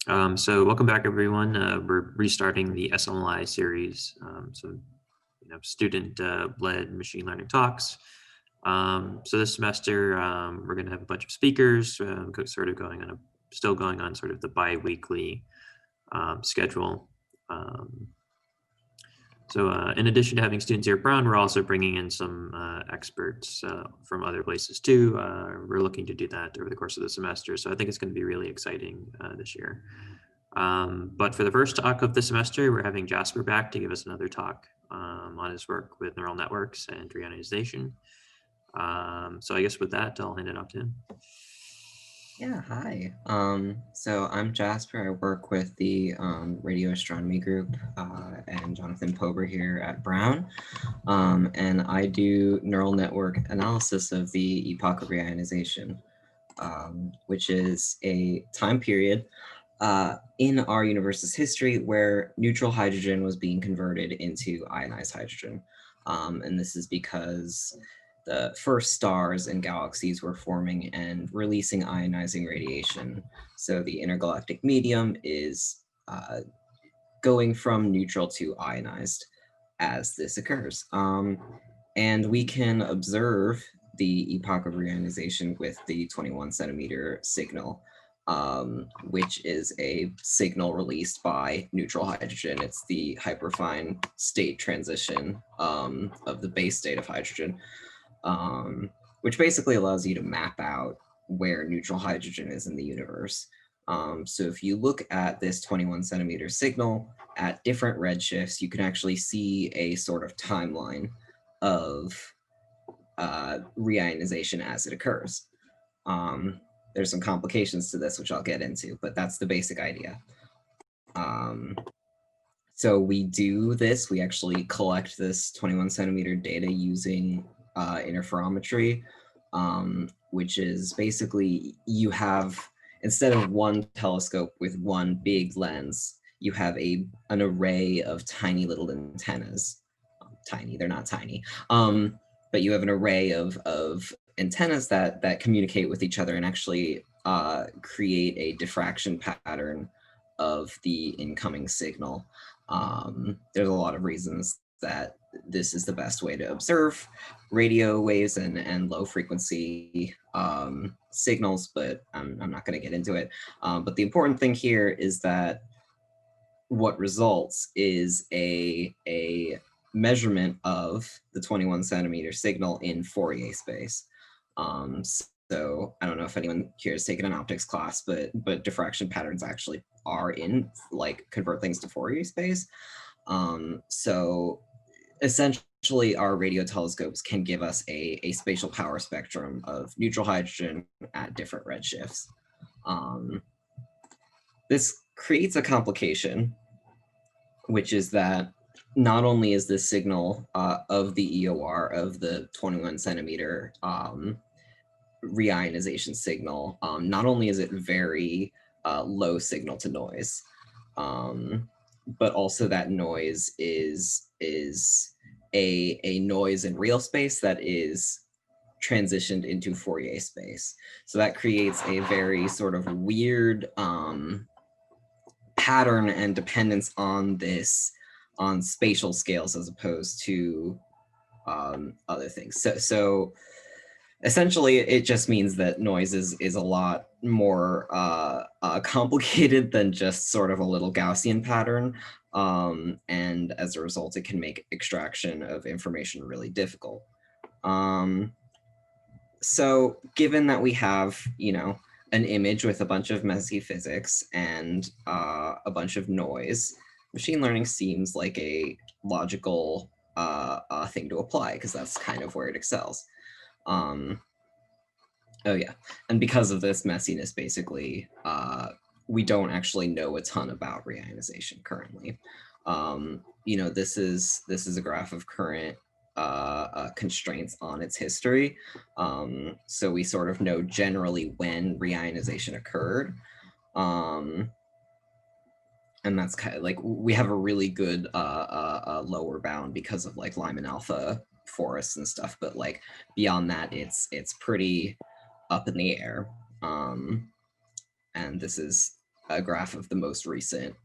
So welcome back, everyone. We're restarting the SMLI series. Student-led machine learning talks. So this semester, we're going to have a bunch of speakers, still going on sort of the bi-weekly schedule. In addition to having students here at Brown, we're also bringing in some experts from other places too. We're looking to do that over the course of the semester. So I think it's going to be really exciting this year. But for the first talk of the semester, we're having Jasper back to give us another talk on his work with neural networks and reionization. So I guess with that, I'll hand it off to him. Yeah, hi. So I'm Jasper. I work with the radio astronomy group and Jonathan Pober here at Brown. And I do neural network analysis of the Epoch of Reionization, which is a time period in our universe's history where neutral hydrogen was being converted into ionized hydrogen. And this is because the first stars and galaxies were forming and releasing ionizing radiation. So the intergalactic medium is going from neutral to ionized as this occurs. And we can observe the epoch of reionization with the 21 centimeter signal, which is a signal released by neutral hydrogen. It's the hyperfine state transition of the base state of hydrogen, which basically allows you to map out where neutral hydrogen is in the universe. So if you look at this 21 centimeter signal at different redshifts, you can actually see a sort of timeline of reionization as it occurs. There's some complications to this, which I'll get into, but that's the basic idea. So we do this, we actually collect this 21 centimeter data using interferometry, which is basically you have, instead of one telescope with one big lens, you have an array of tiny little antennas. Tiny, they're not tiny, but you have an array of antennas that communicate with each other and actually create a diffraction pattern of the incoming signal. There's a lot of reasons that this is the best way to observe radio waves and low frequency signals, but I'm not going to get into it. But the important thing here is that what results is a measurement of the 21 centimeter signal in Fourier space. So I don't know if anyone here has taken an optics class, but diffraction patterns actually are in, like, convert things to Fourier space. So essentially our radio telescopes can give us a spatial power spectrum of neutral hydrogen at different redshifts. This creates a complication, which is that not only is this signal of the EOR of the 21 centimeter reionization signal, not only is it very low signal to noise, but also that noise is a noise in real space that is transitioned into Fourier space. So that creates a very sort of weird pattern and dependence on this, on spatial scales as opposed to other things. So essentially, it just means that noise is a lot more complicated than just sort of a little Gaussian pattern. And as a result, it can make extraction of information really difficult. So given that we have, an image with a bunch of messy physics and a bunch of noise, machine learning seems like a logical thing to apply, because that's kind of where it excels. Oh yeah, and because of this messiness, basically, we don't actually know a ton about reionization currently. This is a graph of current constraints on its history. So we sort of know generally when reionization occurred. And that's kind of like, we have a really good lower bound because of like Lyman alpha forests and stuff, but like beyond that, it's pretty up in the air. And this is a graph of the most recent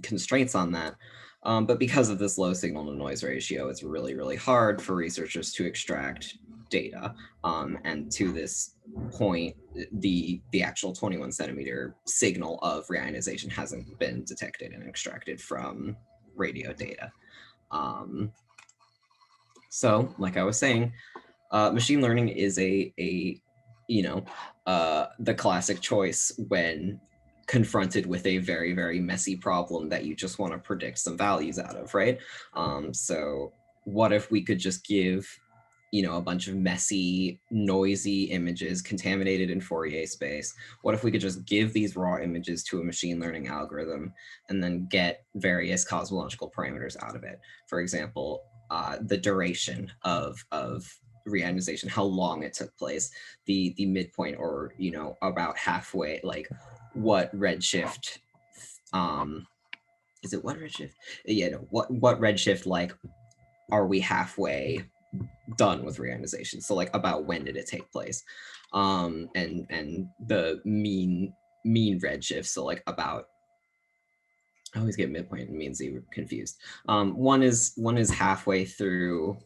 constraints on that. But because of this low signal to noise ratio, it's really, really hard for researchers to extract data. And to this point, the actual 21 centimeter signal of reionization hasn't been detected and extracted from radio data. So, like I was saying, machine learning is the classic choice when confronted with a very, very messy problem that you just want to predict some values out of, right? So what if we could just give, a bunch of messy, noisy images contaminated in Fourier space? What if we could just give these raw images to a machine learning algorithm and then get various cosmological parameters out of it? For example, the duration of reionization, how long it took place, the midpoint, or about halfway, like what redshift, is it what redshift? Yeah, no, what redshift, like, are we halfway done with reionization? So like, about when did it take place? And the mean redshift, so like about, I always get midpoint and mean z confused. One is halfway through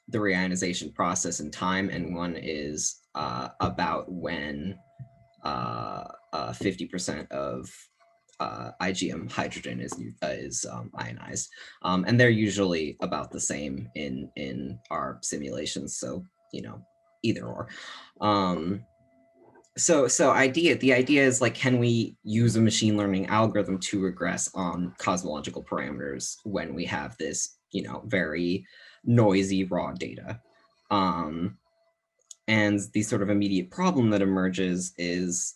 the reionization process in time, and one is about when 50% of IgM hydrogen is ionized, and they're usually about the same in our simulations. So either or. So the idea is, like, can we use a machine learning algorithm to regress on cosmological parameters when we have this very noisy raw data? And the sort of immediate problem that emerges is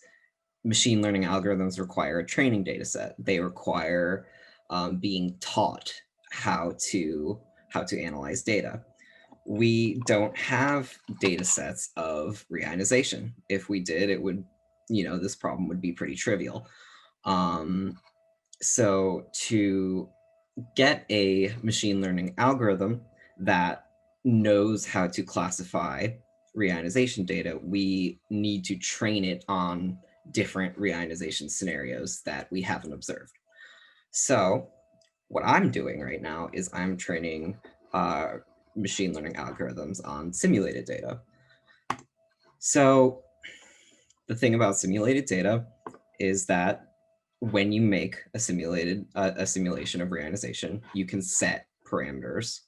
machine learning algorithms require a training data set. They require being taught how to analyze data. We don't have data sets of reionization. If we did, it would, this problem would be pretty trivial. So to get a machine learning algorithm that knows how to classify reionization data, we need to train it on different reionization scenarios that we haven't observed. So what I'm doing right now is I'm training machine learning algorithms on simulated data. So the thing about simulated data is that when you make a simulation of reionization, you can set parameters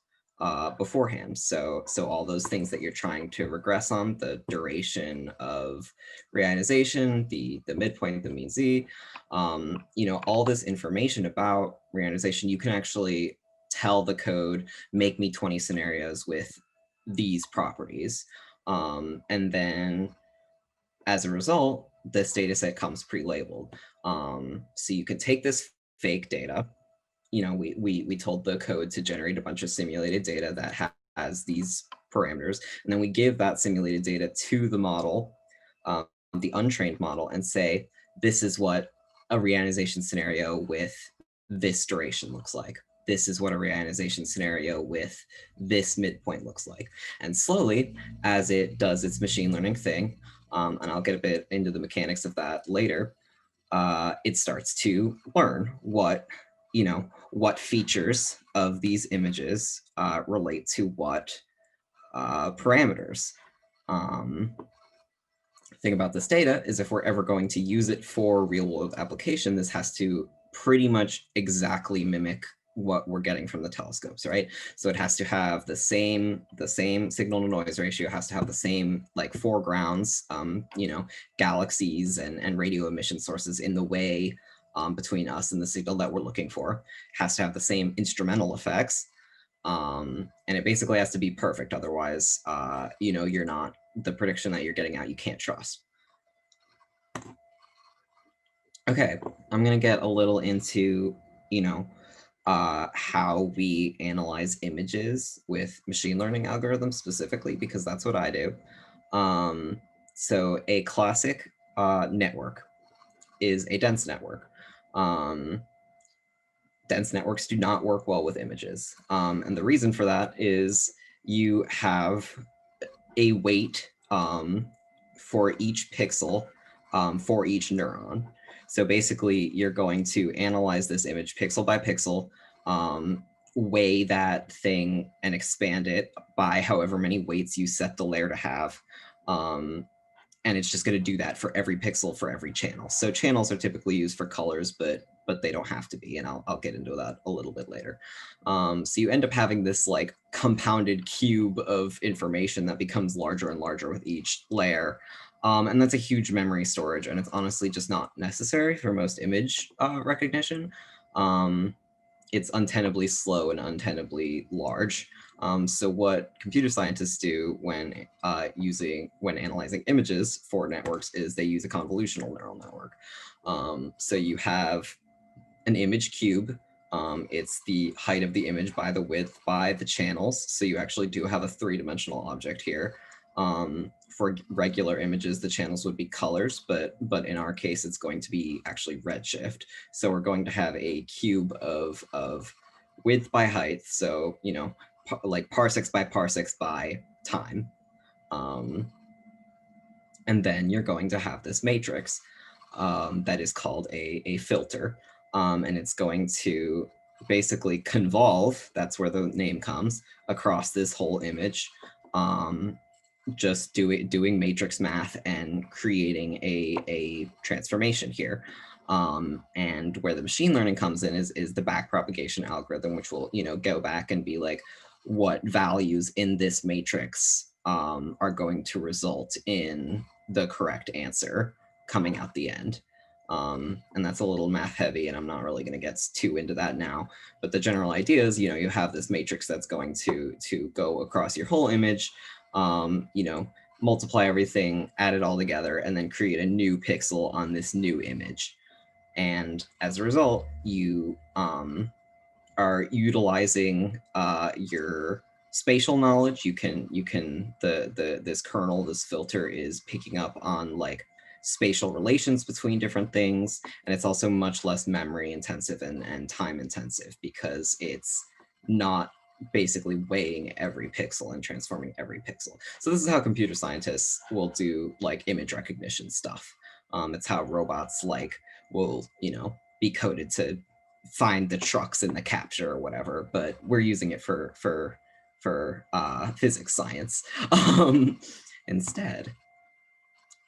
beforehand. So all those things that you're trying to regress on, the duration of reionization, the midpoint, the mean z, all this information about reionization, you can actually tell the code, make me 20 scenarios with these properties. And then as a result, this data set comes pre-labeled. So you can take this fake data. We told the code to generate a bunch of simulated data that has these parameters, and then we give that simulated data to the model, the untrained model, and say, this is what a reionization scenario with this duration looks like. This is what a reionization scenario with this midpoint looks like. And slowly, as it does its machine learning thing, and I'll get a bit into the mechanics of that later, it starts to learn what features of these images relate to what parameters. Thing about this data is, if we're ever going to use it for real world application, this has to pretty much exactly mimic what we're getting from the telescopes, right? So it has to have the same signal to noise ratio, has to have the same, like, foregrounds, galaxies and radio emission sources in the way between us and the signal that we're looking for, has to have the same instrumental effects, and it basically has to be perfect. Otherwise, you're not, the prediction that you're getting out, you can't trust. Okay, I'm gonna get a little into, how we analyze images with machine learning algorithms specifically, because that's what I do. So a classic network is a dense network. Dense networks do not work well with images. And the reason for that is you have a weight for each pixel for each neuron. So basically, you're going to analyze this image pixel by pixel, weigh that thing and expand it by however many weights you set the layer to have. And it's just going to do that for every pixel for every channel. So channels are typically used for colors, but they don't have to be, and I'll get into that a little bit later. So you end up having this like compounded cube of information that becomes larger and larger with each layer. And that's a huge memory storage, and it's honestly just not necessary for most image recognition. It's untenably slow and untenably large. So what computer scientists do when analyzing images for networks is they use a convolutional neural network. So you have an image cube. It's the height of the image by the width by the channels. So you actually do have a three-dimensional object here. For regular images, the channels would be colors, but in our case, it's going to be actually redshift. So we're going to have a cube of width by height. So, you know, like parsecs by parsecs by time. And then you're going to have this matrix that is called a filter. And it's going to basically convolve, that's where the name comes, across this whole image. Just doing matrix math and creating a transformation here. And where the machine learning comes in is the back propagation algorithm, which will, you know, go back and be like, what values in this matrix are going to result in the correct answer coming out the end. And that's a little math heavy, and I'm not really going to get too into that now. But the general idea is, you know, you have this matrix that's going to go across your whole image, you know, multiply everything, add it all together, and then create a new pixel on this new image. And as a result, you are utilizing your spatial knowledge. This kernel, this filter is picking up on like spatial relations between different things. And it's also much less memory intensive and time intensive because it's not basically weighing every pixel and transforming every pixel. So this is how computer scientists will do like image recognition stuff. It's how robots like will, you know, be coded to find the trucks in the capture or whatever, but we're using it for physics science instead.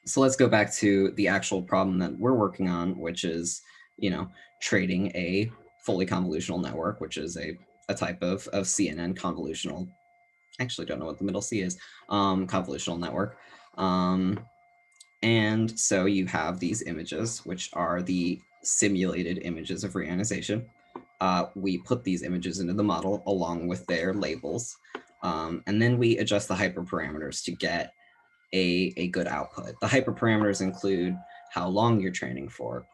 So let's go back to the actual problem that we're working on, which is, you know, trading a fully convolutional network, which is a type of CNN convolutional. I actually don't know what the middle C is. Convolutional network. And so you have these images, which are the simulated images of reionization. We put these images into the model along with their labels. And then we adjust the hyperparameters to get a good output. The hyperparameters include how long you're training for,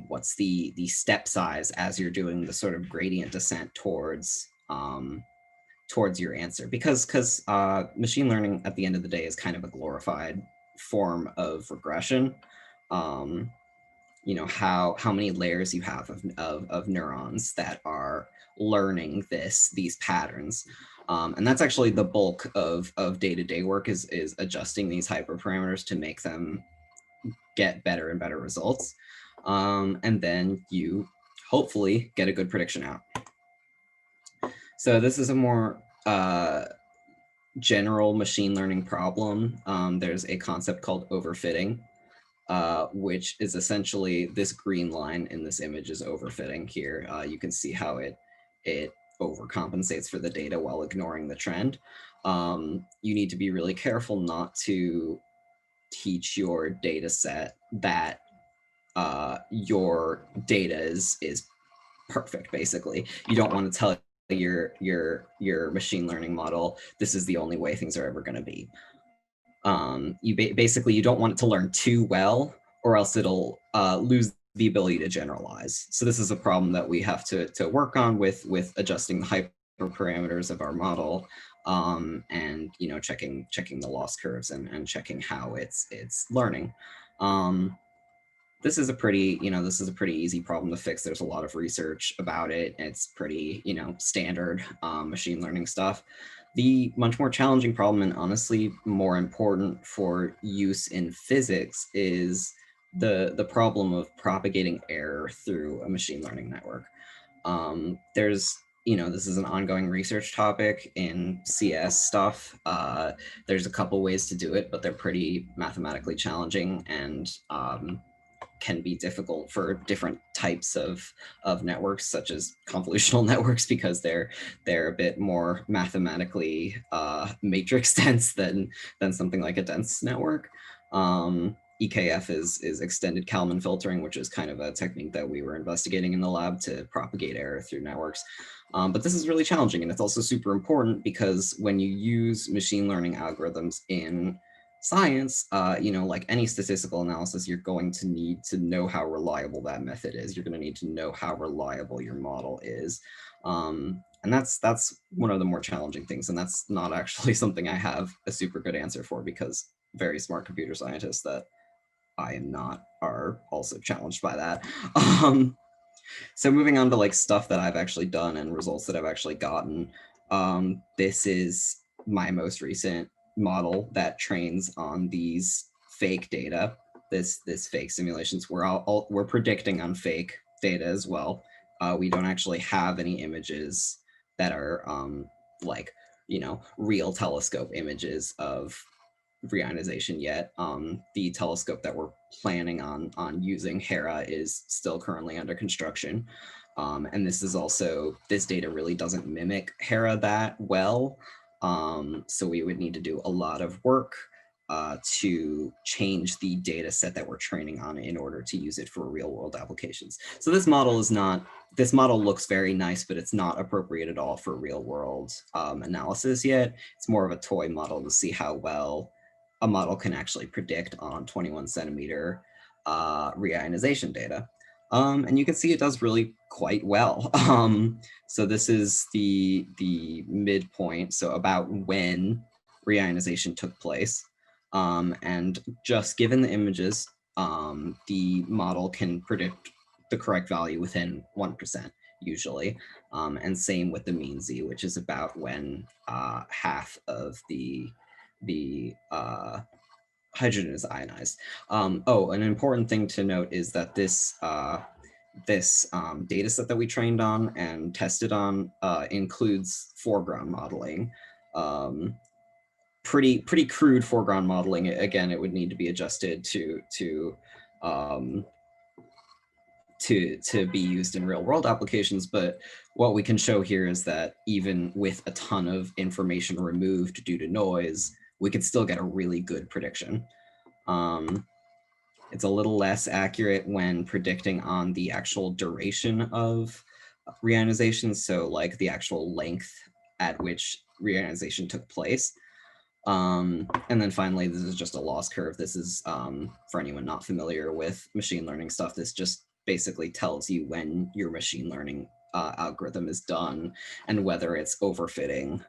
what's the step size as you're doing the sort of gradient descent towards your answer, because machine learning at the end of the day is kind of a glorified form of regression. You know, how many layers you have of neurons that are learning these patterns. And that's actually the bulk of day-to-day work is adjusting these hyperparameters to make them get better and better results. And then you hopefully get a good prediction out. So this is a more general machine learning problem. There's a concept called overfitting, which is essentially this green line in this image is overfitting here. You can see how it overcompensates for the data while ignoring the trend. You need to be really careful not to teach your data set that your data is perfect, basically. You don't want to tell your machine learning model, this is the only way things are ever going to be. Basically, you don't want it to learn too well, or else it'll lose the ability to generalize. So this is a problem that we have to work on with adjusting the hyperparameters of our model, and, you know, checking the loss curves and checking how it's learning. This is a pretty easy problem to fix. There's a lot of research about it. It's pretty, you know, standard machine learning stuff. The much more challenging problem, and honestly more important for use in physics, is the problem of propagating error through a machine learning network. There's, this is an ongoing research topic in CS stuff. There's a couple ways to do it, but they're pretty mathematically challenging and can be difficult for different types of networks, such as convolutional networks, because they're a bit more mathematically matrix dense than something like a dense network. EKF is extended Kalman filtering, which is kind of a technique that we were investigating in the lab to propagate error through networks. But this is really challenging, and it's also super important because when you use machine learning algorithms in science, like any statistical analysis, you're going to need to know how reliable that method is. You're going to need to know how reliable your model is. And that's one of the more challenging things. And that's not actually something I have a super good answer for, because very smart computer scientists that I am not are also challenged by that. So moving on to like stuff that I've actually done and results that I've actually gotten. This is my most recent model that trains on these fake data, this fake simulations. We're predicting on fake data as well. We don't actually have any images that are like, real telescope images of reionization yet. The telescope that we're planning on using, HERA, is still currently under construction. And this data really doesn't mimic HERA that well. So we would need to do a lot of work to change the data set that we're training on in order to use it for real world applications. So this model looks very nice, but it's not appropriate at all for real world analysis yet. It's more of a toy model to see how well a model can actually predict on 21 centimeter reionization data. And you can see it does really quite well. So this is the midpoint, so about when reionization took place. And just given the images, the model can predict the correct value within 1% usually. And same with the mean Z, which is about when half of the hydrogen is ionized. An important thing to note is that this data set that we trained on and tested on includes foreground modeling. Pretty crude foreground modeling. Again, it would need to be adjusted to be used in real world applications. But what we can show here is that even with a ton of information removed due to noise, we could still get a really good prediction. It's a little less accurate when predicting on the actual duration of reionization, so like the actual length at which reionization took place. And then finally, this is just a loss curve. This is, for anyone not familiar with machine learning stuff, this just basically tells you when your machine learning algorithm is done and whether it's overfitting,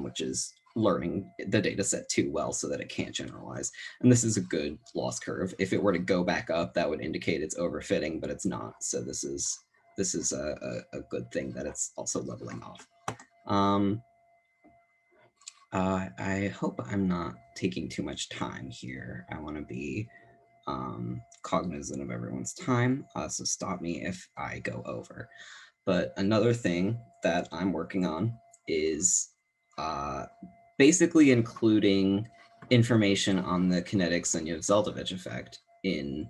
which is learning the data set too well so that it can't generalize. And this is a good loss curve. If it were to go back up, that would indicate it's overfitting, but it's not. So this is a good thing that it's also leveling off. I hope I'm not taking too much time here. I want to be cognizant of everyone's time, so stop me if I go over. But another thing that I'm working on is basically including information on the kinetic Sunyaev-Zeldovich effect in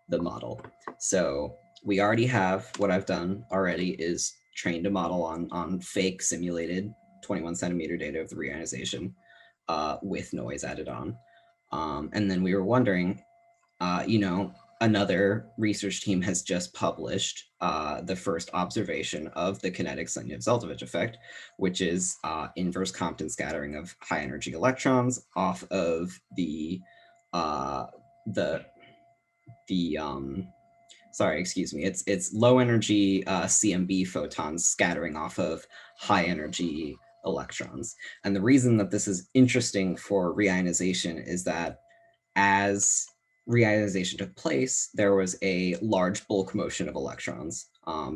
the model. So we already have, what I've done already is trained a model on fake simulated 21 centimeter data of the reionization with noise added on. And then we were wondering, another research team has just published the first observation of the kinetic Sunyaev-Zeldovich effect, which is inverse Compton scattering of high energy electrons off of it's low energy CMB photons scattering off of high energy electrons. And the reason that this is interesting for reionization is that as reionization took place, there was a large bulk motion of electrons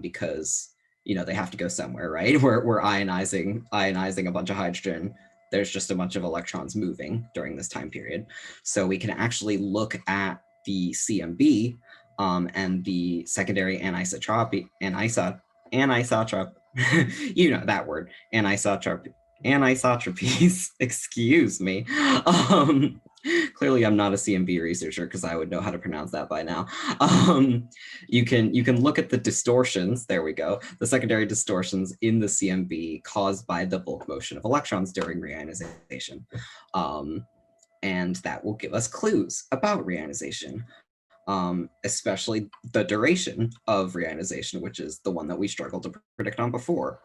because they have to go somewhere, right? We're ionizing a bunch of hydrogen. There's just a bunch of electrons moving during this time period. So we can actually look at the CMB and the secondary anisotropy, you know that word, anisotropies, excuse me. Clearly I'm not a CMB researcher because I would know how to pronounce that by now. You can look at the distortions, there we go, the secondary distortions in the CMB caused by the bulk motion of electrons during reionization. And that will give us clues about reionization, especially the duration of reionization, which is the one that we struggled to predict on before.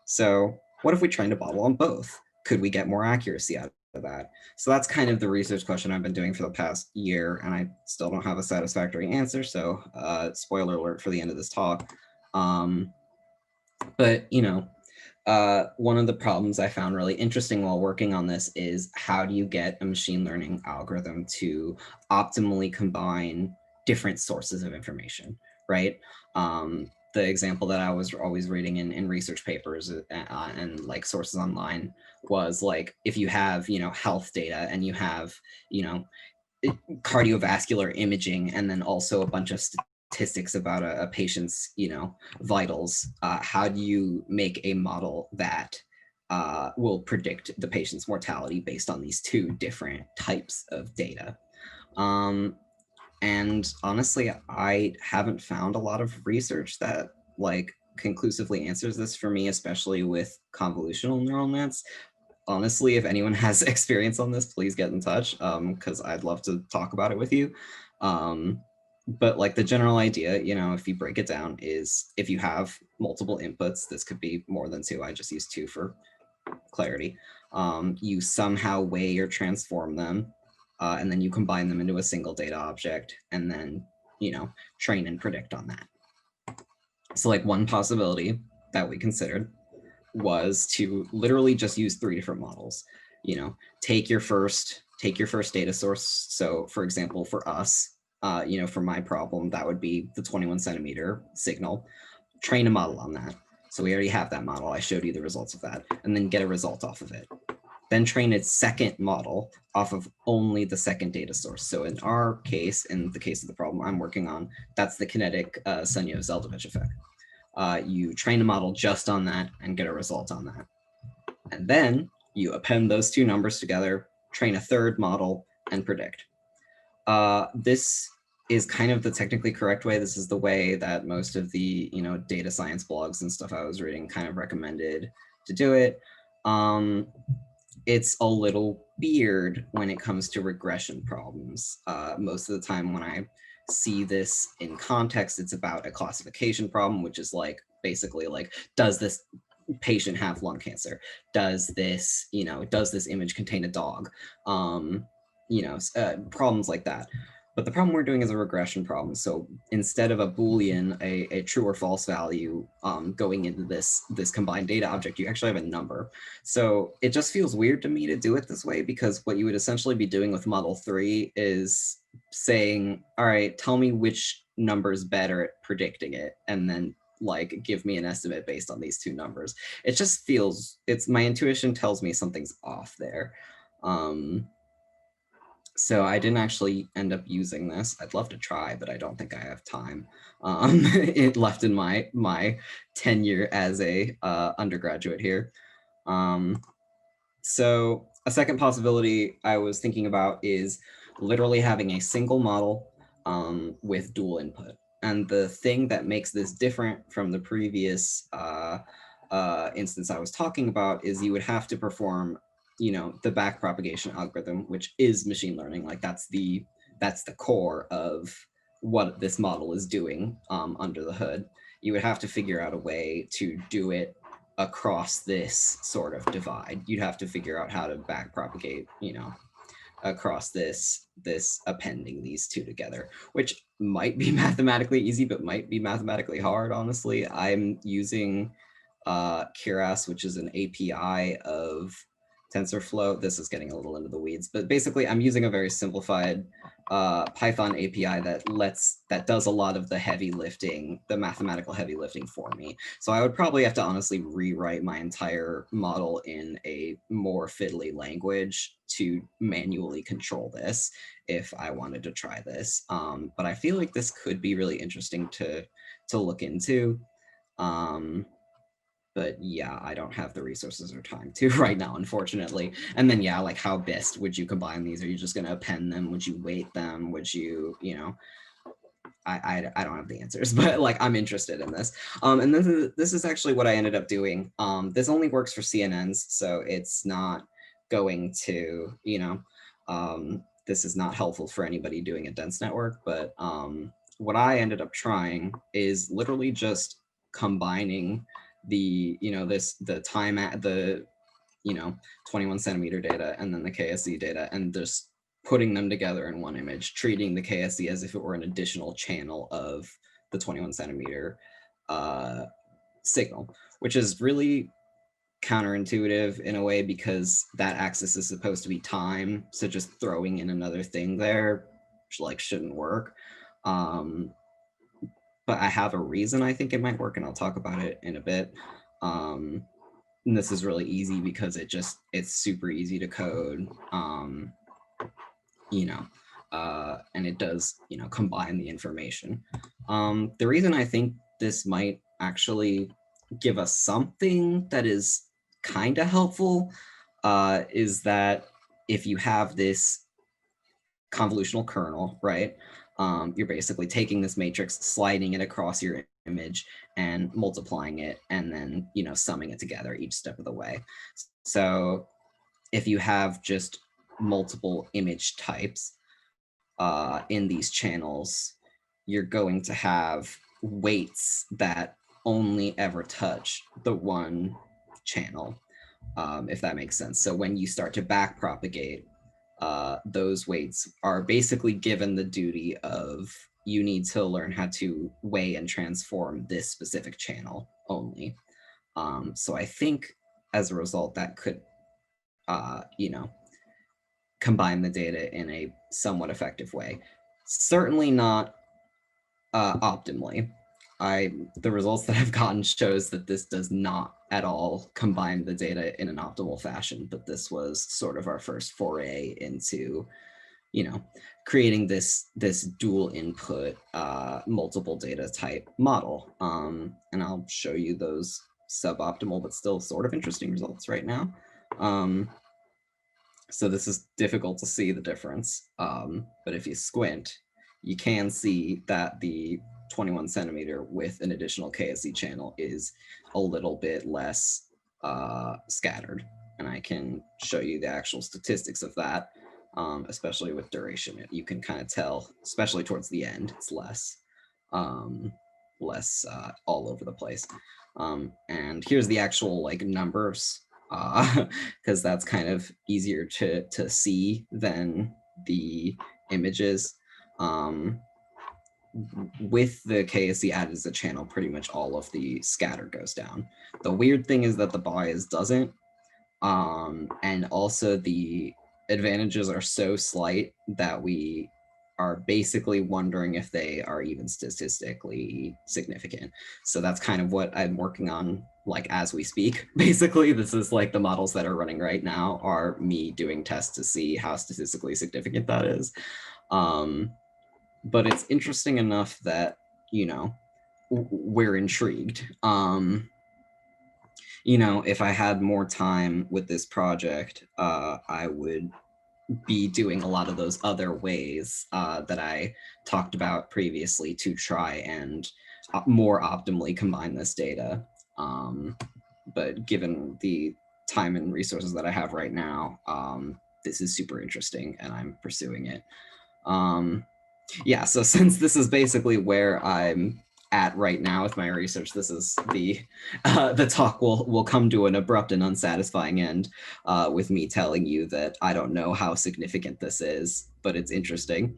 So what if we trained a model on both? Could we get more accuracy out of that? So that's kind of the research question I've been doing for the past year, and I still don't have a satisfactory answer. So spoiler alert for the end of this talk. But, you know, one of the problems I found really interesting while working on this is how do you get a machine learning algorithm to optimally combine different sources of information, right? The example that I was always reading in research papers and like sources online was like, if you have, you know, health data and you have, you know, cardiovascular imaging and then also a bunch of statistics about a patient's, you know, vitals, how do you make a model that will predict the patient's mortality based on these two different types of data? And honestly, I haven't found a lot of research that like conclusively answers this for me, especially with convolutional neural nets. Honestly, if anyone has experience on this, please get in touch because I'd love to talk about it with you. But like the general idea, you know, if you break it down, is if you have multiple inputs, this could be more than two. I just use two for clarity. You somehow weigh or transform them, and then you combine them into a single data object, and then, you know, train and predict on that. So like one possibility that we considered was to literally just use three different models. You know, take your first data source. So for example, for us, you know, for my problem, that would be the 21 centimeter signal. Train a model on that. So we already have that model. I showed you the results of that, and then get a result off of it. Then train its second model off of only the second data source. So in our case, in the case of the problem I'm working on, that's the kinetic Sunyaev-Zeldovich effect. You train a model just on that and get a result on that. And then you append those two numbers together, train a third model, and predict. This is kind of the technically correct way. This is the way that most of the, you know, data science blogs and stuff I was reading kind of recommended to do it. It's a little weird when it comes to regression problems. Most of the time when I see this in context, it's about a classification problem, which is like basically like, does this patient have lung cancer? Does this, you know, does this image contain a dog? You know, problems like that. But the problem we're doing is a regression problem. So instead of a Boolean, a true or false value going into this combined data object, you actually have a number. So it just feels weird to me to do it this way, because what you would essentially be doing with model 3 is saying, all right, tell me which number is better at predicting it, and then like give me an estimate based on these two numbers. It just feels, my intuition tells me something's off there. So I didn't actually end up using this. I'd love to try, but I don't think I have time. It left in my tenure as a undergraduate here. So a second possibility I was thinking about is literally having a single model with dual input. And the thing that makes this different from the previous instance I was talking about is you would have to perform, you know, the back propagation algorithm, which is machine learning. Like that's the core of what this model is doing under the hood. You would have to figure out a way to do it across this sort of divide. You'd have to figure out how to back propagate, you know, across this appending these two together, which might be mathematically easy, but might be mathematically hard, honestly. I'm using Keras, which is an API of TensorFlow. This is getting a little into the weeds, but basically I'm using a very simplified Python API that does a lot of the heavy lifting, the mathematical heavy lifting for me. So I would probably have to honestly rewrite my entire model in a more fiddly language to manually control this if I wanted to try this. But I feel like this could be really interesting to look into. But yeah, I don't have the resources or time to right now, unfortunately. And then yeah, like how best would you combine these? Are you just gonna append them? Would you weight them? Would you, I don't have the answers, but like I'm interested in this. And this is actually what I ended up doing. This only works for CNNs, so it's not going to, this is not helpful for anybody doing a dense network, but what I ended up trying is literally just combining the, the time at the, 21 centimeter data and then the KSZ data, and just putting them together in one image, treating the KSZ as if it were an additional channel of the 21 centimeter signal, which is really counterintuitive in a way because that axis is supposed to be time. So just throwing in another thing there like shouldn't work. But I have a reason I think it might work, and I'll talk about it in a bit. And this is really easy because it's super easy to code, and it does, combine the information. The reason I think this might actually give us something that is kind of helpful is that if you have this convolutional kernel, right, you're basically taking this matrix, sliding it across your image and multiplying it, and then, summing it together each step of the way. So if you have just multiple image types in these channels, you're going to have weights that only ever touch the one channel, if that makes sense. So when you start to back propagate, those weights are basically given the duty of you need to learn how to weigh and transform this specific channel only. So I think as a result, that could, combine the data in a somewhat effective way. Certainly not optimally. The results that I've gotten shows that this does not at all combine the data in an optimal fashion, but this was sort of our first foray into, creating this dual input, multiple data type model. And I'll show you those suboptimal, but still sort of interesting results right now. So this is difficult to see the difference, but if you squint, you can see that the 21 centimeter with an additional KSZ channel is a little bit less scattered. And I can show you the actual statistics of that, especially with duration. You can kind of tell, especially towards the end, it's less all over the place. And here's the actual like numbers, because that's kind of easier to see than the images. With the KSZ added as a channel, pretty much all of the scatter goes down. The weird thing is that the bias doesn't. And also the advantages are so slight that we are basically wondering if they are even statistically significant. So that's kind of what I'm working on, like as we speak. Basically, this is like the models that are running right now are me doing tests to see how statistically significant that is. But it's interesting enough that, we're intrigued. If I had more time with this project, I would be doing a lot of those other ways that I talked about previously to try and more optimally combine this data. But given the time and resources that I have right now, this is super interesting and I'm pursuing it. Yeah, so since this is basically where I'm at right now with my research, this is the talk will come to an abrupt and unsatisfying end with me telling you that I don't know how significant this is, but it's interesting.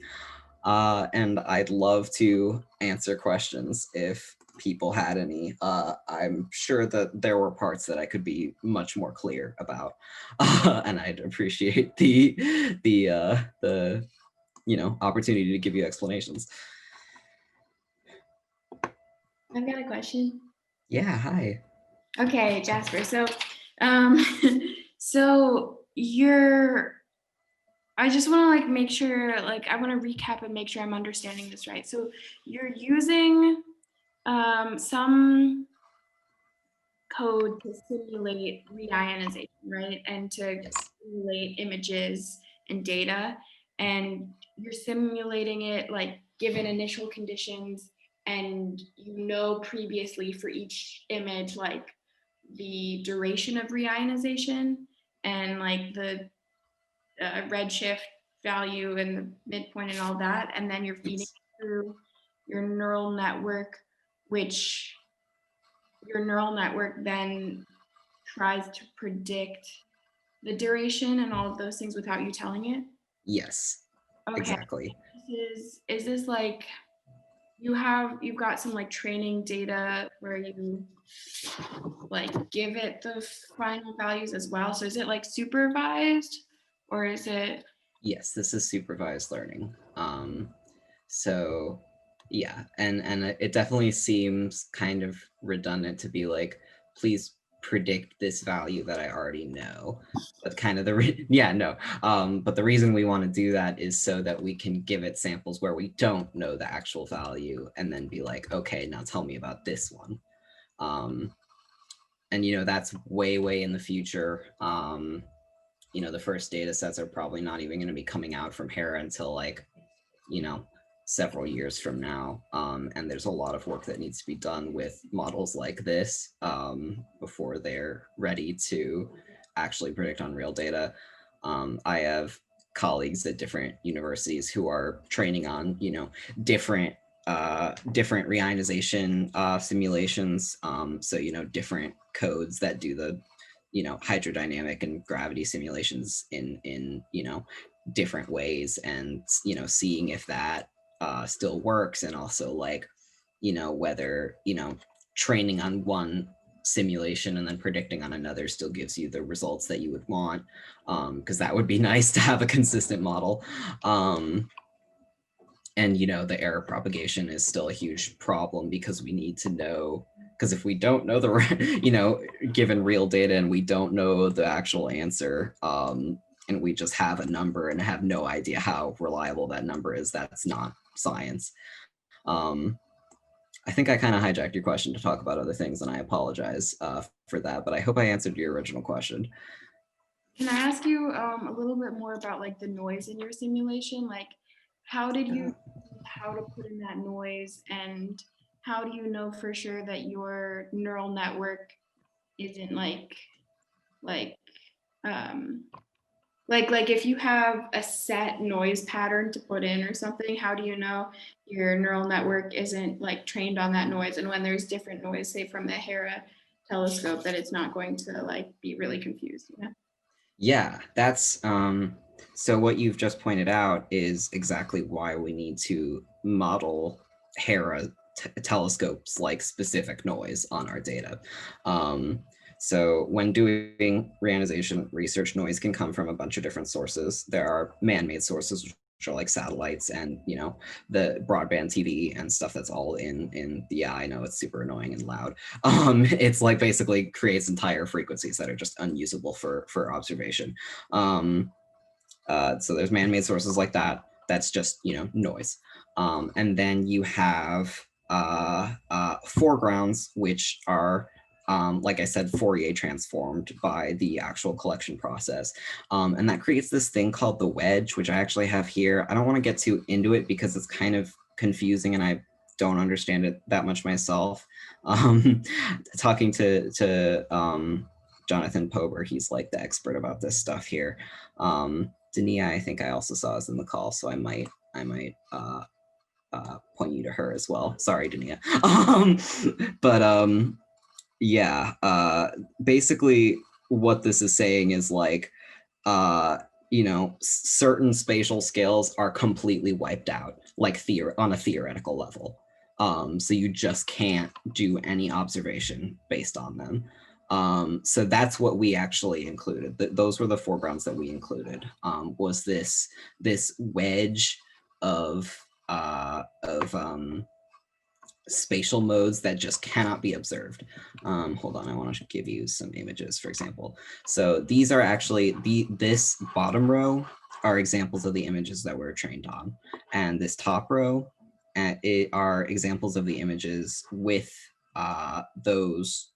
And I'd love to answer questions if people had any. I'm sure that there were parts that I could be much more clear about, and I'd appreciate the opportunity to give you explanations. I've got a question. Yeah, hi. Okay, Jasper. So, so I just want to like make sure, I want to recap and make sure I'm understanding this right. So you're using some code to simulate reionization, right? And to Yes. simulate images and data. And you're simulating it like given initial conditions, and previously for each image, like the duration of reionization and like the redshift value and the midpoint and all that. And then you're feeding Yes. it through your neural network, which your neural network then tries to predict the duration and all of those things without you telling it? Yes, Okay. exactly. Is this like you've got some like training data where you like give it the final values as well? So is it like supervised or is it? Yes, this is supervised learning. So yeah, and it definitely seems kind of redundant to be like, please predict this value that I already know. But kind of but the reason we want to do that is so that we can give it samples where we don't know the actual value and then be like, okay, now tell me about this one. And that's way in the future. The first data sets are probably not even going to be coming out from HERA until like, several years from now. And there's a lot of work that needs to be done with models like this before they're ready to actually predict on real data. I have colleagues at different universities who are training on, different reionization simulations. So, different codes that do the hydrodynamic and gravity simulations in different ways, and seeing if that still works, and also like whether training on one simulation and then predicting on another still gives you the results that you would want, because that would be nice to have a consistent model. And the error propagation is still a huge problem, because we need to know, because if we don't know the given real data and we don't know the actual answer, and we just have a number and have no idea how reliable that number is, that's not science. I think I kind of hijacked your question to talk about other things, and I apologize for that, but I hope I answered your original question. Can I ask you a little bit more about like the noise in your simulation? Like, how did you how to put in that noise, and how do you know for sure that your neural network isn't um like if you have a set noise pattern to put in or something, how do you know your neural network isn't like trained on that noise, and when there's different noise, say from the HERA telescope, that it's not going to like be really confused, Yeah, that's so what you've just pointed out is exactly why we need to model HERA telescopes like specific noise on our data. So when doing reionization research, noise can come from a bunch of different sources. There are man-made sources, which are like satellites and the broadband TV and stuff that's all in yeah, I know it's super annoying and loud. It's like basically creates entire frequencies that are just unusable for observation. So there's man-made sources like that. That's just noise. And then you have foregrounds, which are like I said, Fourier transformed by the actual collection process. And that creates this thing called the wedge, which I actually have here. I don't want to get too into it because it's kind of confusing and I don't understand it that much myself. Talking to Jonathan Pober, he's like the expert about this stuff here. Dania, I think I also saw is in the call, so I might point you to her as well. Sorry, Dania. Yeah, basically what this is saying is like, certain spatial scales are completely wiped out, like on a theoretical level. So you just can't do any observation based on them. So that's what we actually included. Those were the foregrounds that we included, was this wedge of spatial modes that just cannot be observed. Hold on, I want to give you some images, for example. So these are actually, this bottom row are examples of the images that we're trained on. And this top row are examples of the images with those,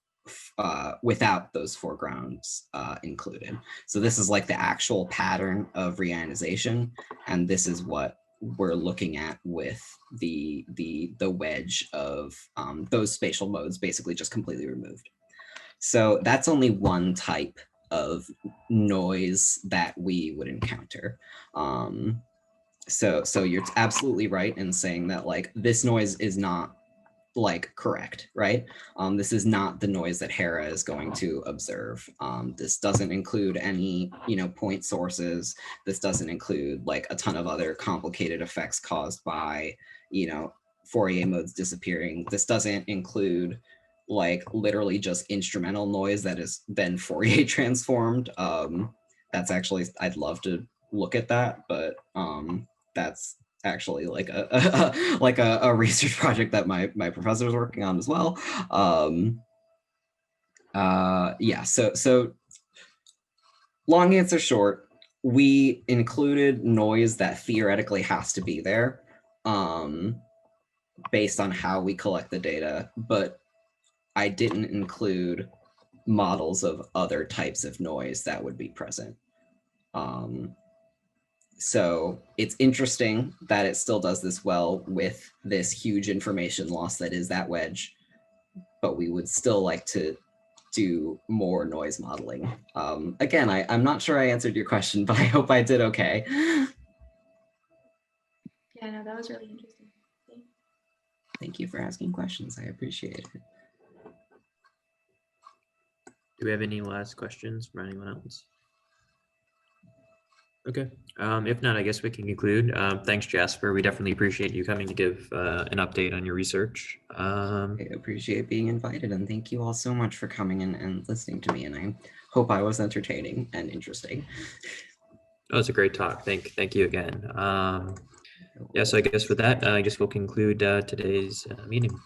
without those foregrounds included. So this is like the actual pattern of reionization. And this is what we're looking at with the wedge of those spatial modes basically just completely removed. So that's only one type of noise that we would encounter. So you're absolutely right in saying that like this noise is not like correct, right? This is not the noise that HERA is going to observe. This doesn't include any, point sources. This doesn't include like a ton of other complicated effects caused by, Fourier modes disappearing. This doesn't include like literally just instrumental noise that is then Fourier transformed. That's actually, I'd love to look at that, but that's actually like a research project that my professor is working on as well. Yeah, so long answer short, we included noise that theoretically has to be there based on how we collect the data, but I didn't include models of other types of noise that would be present. So it's interesting that it still does this well with this huge information loss that is that wedge, but we would still like to do more noise modeling. Again, I'm not sure I answered your question, but I hope I did okay. Yeah, no, that was really interesting. Thank you for asking questions. I appreciate it. Do we have any last questions from anyone else? Okay. If not, I guess we can conclude. Thanks, Jasper. We definitely appreciate you coming to give an update on your research. I appreciate being invited, and thank you all so much for coming in and listening to me. And I hope I was entertaining and interesting. That was a great talk. Thank you again. Yeah, so I guess with that, I guess we'll conclude today's meeting.